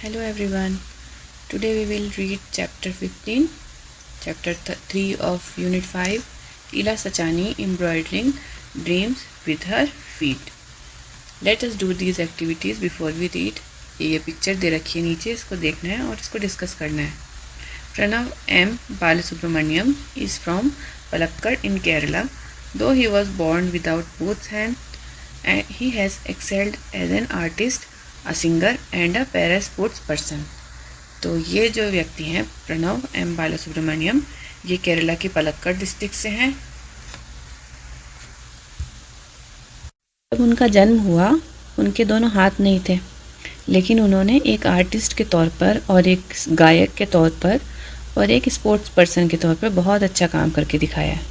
Hello everyone. Today we will read chapter 15, chapter 3 of unit 5, Ila Sachani embroidering dreams with her feet. Let us do these activities before we read. ये picture दे रखी है नीचे, इसको देखना है और इसको डिस्कस करना है. Pranav M. Balasubramaniam is from Palakkad in Kerala. Though he was born without both hands, he has excelled as an artist, a singer and a para sports person. तो ये जो व्यक्ति हैं प्रणव एम बालासुब्रमण्यम, ये केरला के पलक्कड़ डिस्ट्रिक्ट से हैं. जब उनका जन्म हुआ उनके दोनों हाथ नहीं थे, लेकिन उन्होंने एक आर्टिस्ट के तौर पर और एक गायक के तौर पर और एक स्पोर्ट्स पर्सन के तौर पर बहुत अच्छा काम करके दिखाया है.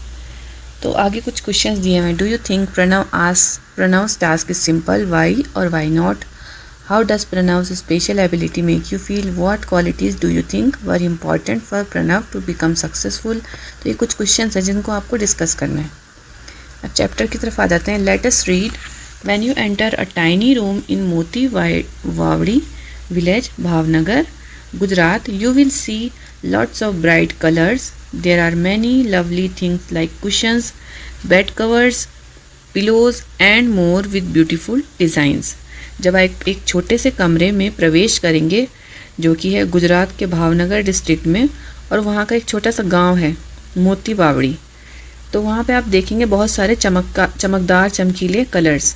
तो आगे कुछ क्वेश्चंस दिए हैं. Do you think Pranav's task is simple? Why और why not? How does Pranav's special ability make you feel? What qualities do you think were important for Pranav to become successful? तो ये कुछ क्वेश्चंस हैं जिनको आपको discuss करना है. अब चैप्टर की तरफ आ जाते हैं. Let us read. When you enter a tiny room in Moti Wawdi village, Bhavnagar, Gujarat, you will see lots of bright colors. There are many lovely things like cushions, bed covers, pillows and more with beautiful designs. जब आप एक छोटे से कमरे में प्रवेश करेंगे जो कि है गुजरात के भावनगर डिस्ट्रिक्ट में, और वहाँ का एक छोटा सा गांव है मोती बावड़ी, तो वहाँ पे आप देखेंगे बहुत सारे चमकदार चमकीले कलर्स,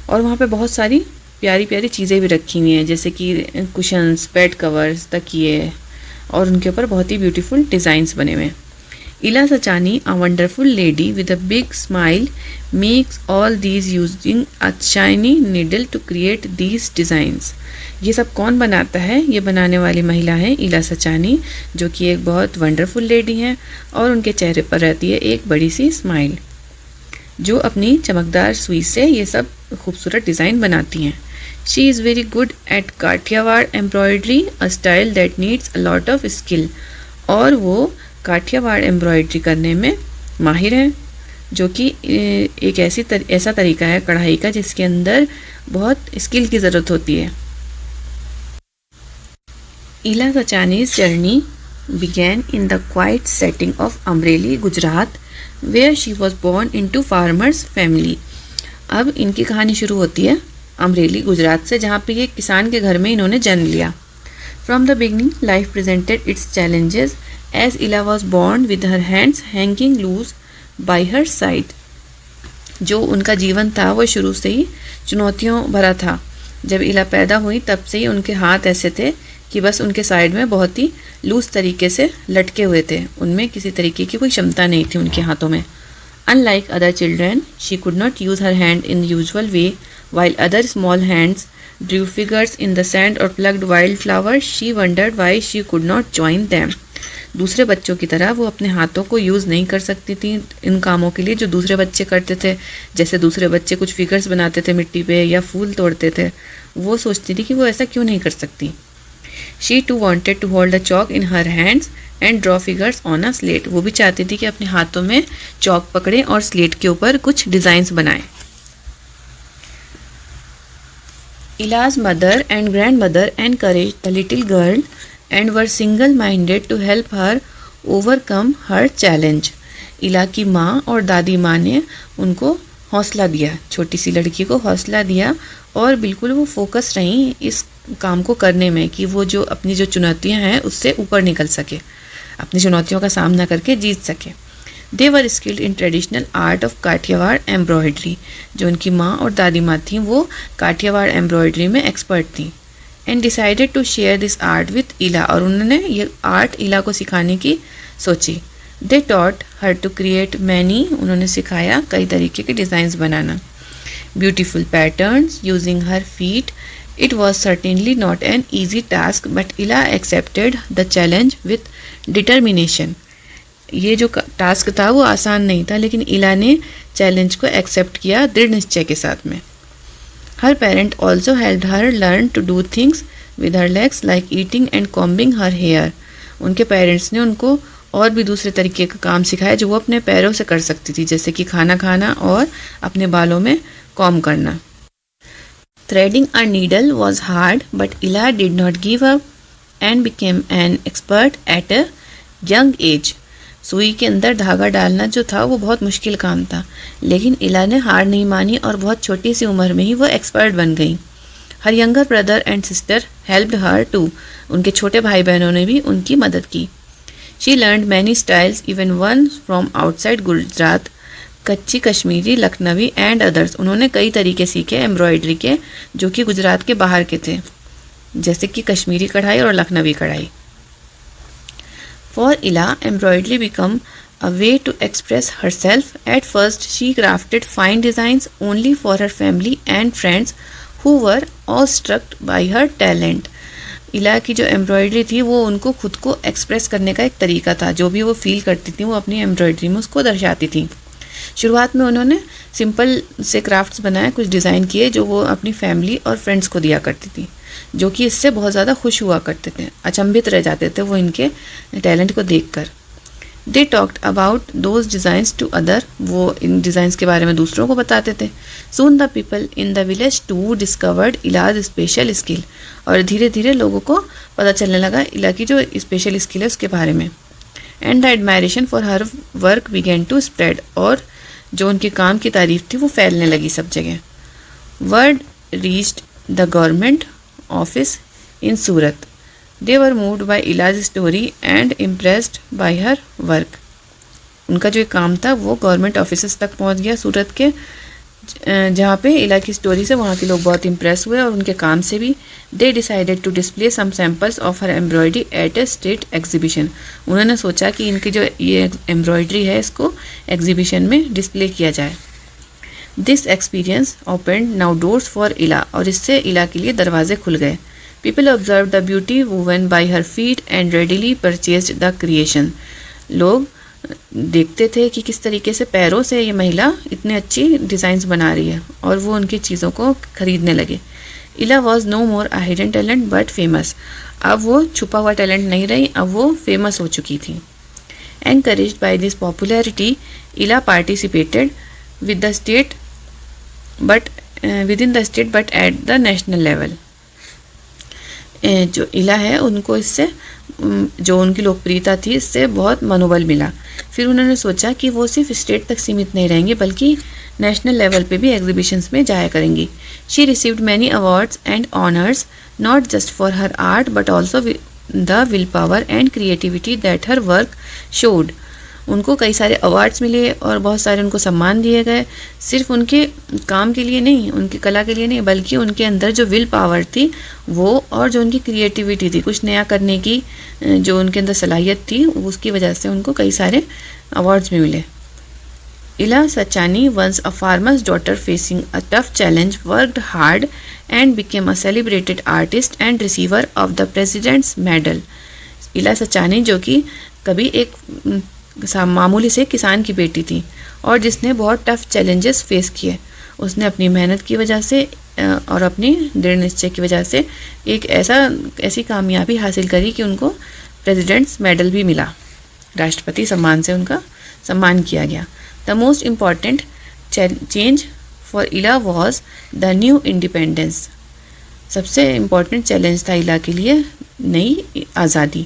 और वहाँ पे बहुत सारी प्यारी प्यारी चीज़ें भी रखी हुई हैं जैसे कि कुशन्स, बेड कवर्स, तकिए, और उनके ऊपर बहुत ही ब्यूटीफुल डिज़ाइंस बने हुए हैं. Ila Sachani, a wonderful lady with a big smile, makes all these using a shiny needle to create these designs. ये सब कौन बनाता है? ये बनाने वाली महिला है इला सचानी, जो कि एक बहुत वंडरफुल लेडी हैं, और उनके चेहरे पर रहती है एक बड़ी सी स्माइल, जो अपनी चमकदार सुई से ये सब खूबसूरत डिज़ाइन बनाती हैं. She is very good at Kathiawar embroidery, a style that needs a lot of skill. और वो काठियावाड़ एम्ब्रॉयडरी करने में माहिर हैं, जो कि एक ऐसा तरीका है कढ़ाई का जिसके अंदर बहुत स्किल की ज़रूरत होती है. Ila Sachani's journey began in the quiet setting of Amreli, Gujarat, where she was born into farmer's family. अब इनकी कहानी शुरू होती है अमरेली, गुजरात से, जहाँ पे ये किसान के घर में इन्होंने जन्म लिया. From the beginning, life presented its challenges as Ila was born with her hands hanging loose by her side. जो उनका जीवन था वो शुरू से ही चुनौतियों भरा था. जब इला पैदा हुई तब से ही उनके हाथ ऐसे थे कि बस उनके साइड में बहुत ही लूज तरीके से लटके हुए थे, उनमें किसी तरीके की कोई क्षमता नहीं थी उनके हाथों में. Unlike other children, she could not use her hand in the usual way. While other small hands drew figures in the sand or plucked wildflowers, she wondered why she could not join them. दूसरे बच्चों की तरह वो अपने हाथों को use नहीं कर सकती थी इन कामों के लिए जो दूसरे बच्चे करते थे. जैसे दूसरे बच्चे कुछ फिगर्स बनाते थे मिट्टी पे या फूल तोड़ते थे, वो सोचती थी कि वो ऐसा क्यों नहीं कर सकती. She too wanted to hold a chalk in her hands and draw figures on a slate. वो भी चाहती थी कि अपने हाथों में चौक पकड़े और स्लेट के ऊपर कुछ डिज़ाइंस बनाएं. Ila's mother and grandmother encouraged the little girl and were single-minded to help her overcome her challenge. इला की माँ और दादी माँ ने उनको हौसला दिया, छोटी सी लड़की को हौसला दिया, और बिल्कुल वो फोकस रहीं इस काम को करने में कि वो जो अपनी जो चुनौतियाँ हैं उससे ऊपर निकल सके, अपनी चुनौतियों का सामना करके जीत सके. They were skilled in traditional art of Kathiawar embroidery. जो उनकी माँ और दादी माँ थीं वो काठियावाड़ एम्ब्रॉयडरी में एक्सपर्ट थीं. And decided to share this art with Ila. और उन्होंने ये आर्ट इला को सिखाने की सोची. They taught her to create many. उन्होंने सिखाया कई तरीके के designs banana. Beautiful patterns using her feet. It was certainly not an easy task, but Ila accepted the challenge with determination. ये जो टास्क था वो आसान नहीं था, लेकिन इला ने चैलेंज को एक्सेप्ट किया दृढ़ निश्चय के साथ में. Her parent also helped her learn to do things with her legs like eating and combing her hair. उनके पेरेंट्स ने उनको और भी दूसरे तरीके का काम सिखाया जो वो अपने पैरों से कर सकती थी, जैसे कि खाना खाना और अपने बालों में कॉम्ब करना. Threading a needle was hard, but Ila did not give up and became an expert at a young age. सुई के अंदर धागा डालना जो था वो बहुत मुश्किल काम था, लेकिन इला ने हार नहीं मानी और बहुत छोटी सी उम्र में ही वो एक्सपर्ट बन गई. हर younger brother and sister helped her too. उनके छोटे भाई बहनों ने भी उनकी मदद की. She learned many styles even one from outside Gujarat. Kutchi, Kashmiri, Lucknowi and others. उन्होंने कई तरीके सीखे एम्ब्रॉयडरी के जो कि गुजरात के बाहर के थे, जैसे कि कश्मीरी कढ़ाई और लखनवी कढ़ाई. For Ila embroidery become a way to express herself. At first she crafted fine designs only for her family and friends who were all struck by her talent. Ila की जो एम्ब्रॉयडरी थी वो उनको खुद को एक्सप्रेस करने का एक तरीका था. जो भी वो फील करती थी वो अपनी एम्ब्रॉयडरी में उसको दर्शाती थी. शुरुआत में उन्होंने सिंपल से क्राफ्ट्स बनाए, कुछ डिज़ाइन किए जो वो अपनी फैमिली और फ्रेंड्स को दिया करती थी, जो कि इससे बहुत ज़्यादा खुश हुआ करते थे, अचंभित रह जाते थे वो इनके टैलेंट को देखकर. They talked about those designs to other. वो इन डिज़ाइंस के बारे में दूसरों को बताते थे. Soon the people in the village too discovered Ila's special skill. और धीरे धीरे लोगों को पता चलने लगा इला की जो स्पेशल स्किल है उसके बारे में. And the admiration for her work began to spread. और जो उनके काम की तारीफ थी वो फैलने लगी सब जगह. Word reached the government office in Surat. They were moved by Ila's story and impressed by her work. उनका जो काम था वो गवर्नमेंट ऑफिस तक पहुंच गया सूरत के, जहाँ पे इला की स्टोरी से वहाँ के लोग बहुत इम्प्रेस हुए और उनके काम से भी. They decided to display some samples of her embroidery at a state exhibition. उन्होंने सोचा कि इनकी जो ये एम्ब्रॉयडरी है इसको एग्जीबिशन में डिस्प्ले किया जाए. This experience opened now doors for इला. और इससे इला के लिए दरवाजे खुल गए. People observe the beauty woven by her feet and readily purchased the creation. लोग देखते थे कि किस तरीके से पैरों से ये महिला इतनी अच्छी डिज़ाइंस बना रही है और वो उनकी चीज़ों को खरीदने लगे. Ila was no more a hidden talent but famous. अब वो छुपा हुआ टैलेंट नहीं रही, अब वो फेमस हो चुकी थी. एनकरेज्ड बाय दिस पॉपुलैरिटी इला participated with the state but with in the state but at the national level. जो इला है उनको इससे जो उनकी लोकप्रियता थी इससे बहुत मनोबल मिला. फिर उन्होंने सोचा कि वो सिर्फ स्टेट तक सीमित नहीं रहेंगे बल्कि नेशनल लेवल पे भी एग्जीबिशंस में जाया करेंगी. She received many awards and honours not just for her art but also the will power and creativity that her work showed. उनको कई सारे अवार्ड्स मिले और बहुत सारे उनको सम्मान दिए गए, सिर्फ उनके काम के लिए नहीं, उनकी कला के लिए नहीं, बल्कि उनके अंदर जो विल पावर थी वो और जो उनकी क्रिएटिविटी थी, कुछ नया करने की जो उनके अंदर सलाहियत थी, उसकी वजह से उनको कई सारे अवार्ड्स भी मिले. Ila Sachani once a farmer's daughter facing a tough challenge worked hard and became a celebrated artist and receiver of the president's medal. Ila Sachani जो कि कभी एक मामूली से किसान की बेटी थी और जिसने बहुत टफ चैलेंजेस फेस किए, उसने अपनी मेहनत की वजह से और अपनी दृढ़ निश्चय की वजह से एक ऐसी कामयाबी हासिल करी कि उनको प्रेसिडेंट्स मेडल भी मिला. राष्ट्रपति सम्मान से उनका सम्मान किया गया. The most important change for इला वॉज द न्यू इंडिपेंडेंस. सबसे इम्पॉर्टेंट चैलेंज था इला के लिए नई आज़ादी.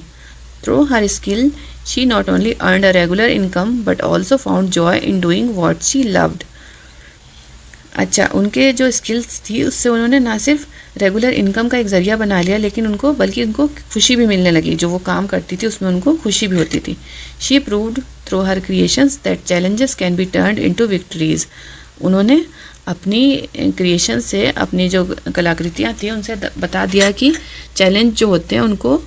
Through her skill she not only earned a regular income but also found joy in doing what she loved. अच्छा, उनके जो स्किल्स थी उससे उन्होंने ना सिर्फ रेगुलर इनकम का एक ज़रिया बना लिया बल्कि उनको खुशी भी मिलने लगी. जो वो काम करती थी उसमें उनको खुशी भी होती थी. She proved through her creations that challenges can be turned into victories. उन्होंने अपनी क्रिएशन से, अपनी जो कलाकृतियाँ थी उनसे बता दिया कि चैलेंज जो होते हैं उनको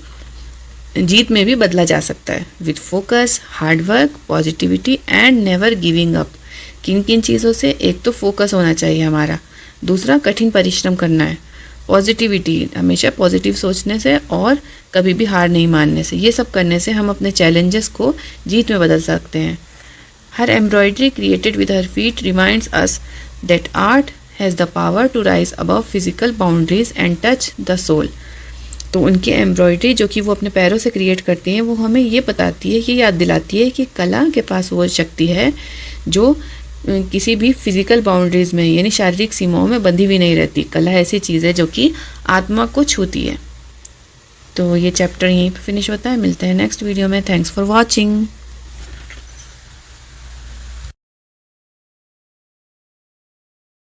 जीत में भी बदला जा सकता है. With focus, hard work, positivity and never giving up. किन किन चीज़ों से? एक तो फोकस होना चाहिए हमारा, दूसरा कठिन परिश्रम करना है, पॉजिटिविटी, हमेशा पॉजिटिव सोचने से और कभी भी हार नहीं मानने से. ये सब करने से हम अपने चैलेंजेस को जीत में बदल सकते हैं. Her embroidery created with her feet reminds us that art has the power to rise above physical boundaries and touch the soul. तो उनकी एम्ब्रॉयडरी जो कि वो अपने पैरों से क्रिएट करती हैं वो हमें ये बताती है, ये याद दिलाती है कि कला के पास वो शक्ति है जो किसी भी फिजिकल बाउंड्रीज में यानी शारीरिक सीमाओं में बंधी हुई नहीं रहती। कला ऐसी चीज़ है जो कि आत्मा को छूती है। तो ये चैप्टर यहीं पे फिनिश होता है। मिलते हैं नेक्स्ट वीडियो में। Thanks for watching.